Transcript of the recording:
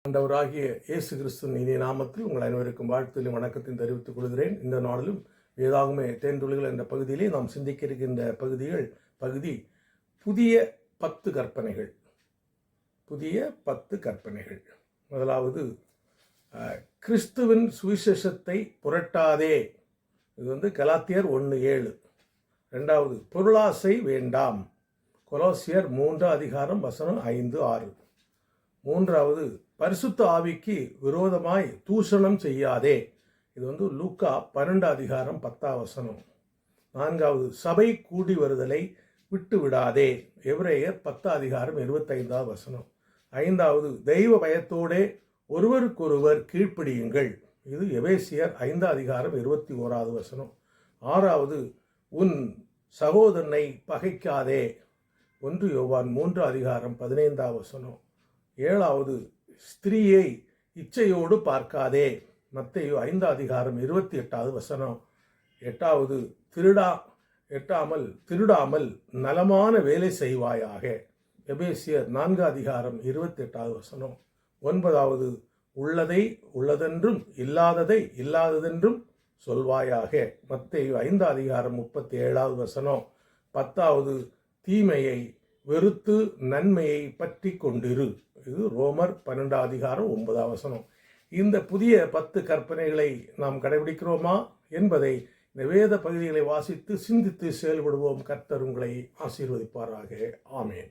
ஆண்டவராகிய இயேசு கிறிஸ்துவின் இனிய நாமத்தில் உங்கள் அனைவருக்கும் வாழ்த்திலும் வணக்கத்தையும் தெரிவித்துக் கொள்கிறேன். இந்த நாளிலும் வேதாகம தேன்துளிகள் என்ற பகுதியிலே நாம் சிந்திக்க இருக்கின்ற பகுதி புதிய 10 கற்பனைகள். புதிய 10 கற்பனைகள். முதலாவது, கிறிஸ்துவின் சுவிசேஷத்தை புரட்டாதே. இது கலாத்தியர் 1:7. இரண்டாவது, பொருளாசை வேண்டாம். கொலோசியர் 3:5-6. மூன்றாவது, பரிசுத்த ஆவிக்கு விரோதமாய் தூஷணம் செய்யாதே. இது லூக்கா 12:10. நான்காவது, சபை கூடி வருதலை விட்டு விடாதே. எபிரேயர் 10:25. ஐந்தாவது, தெய்வ பயத்தோடே ஒருவருக்கொருவர் கீழ்ப்படியுங்கள். இது எபேசியர் 5:21. ஆறாவது, உன் சகோதரனை பகைக்காதே. 1 யோவான் 3:15. ஏழாவது, ஸ்திரீயை இச்சையோடு பார்க்காதே. மத்தேயு 5:28. எட்டாவது, திருடாமல் நலமான வேலை செய்வாயாக. எபேசியர் 4:28. ஒன்பதாவது, உள்ளதை உள்ளதென்றும் இல்லாததை இல்லாததென்றும் சொல்வாயாக. மத்தேயு 5:37. பத்தாவது, தீமையை வெறுத்து நன்மையை பற்றி கொண்டிரு. இது ரோமர் 12:9. இந்த புதிய 10 கற்பனைகளை நாம் கடைபிடிக்கிறோமா என்பதை இந்த வேத பகுதிகளை வாசித்து சிந்தித்து செயல்படுவோம். கர்த்தர் உங்களை ஆசீர்வதிப்பாராக. ஆமேன்.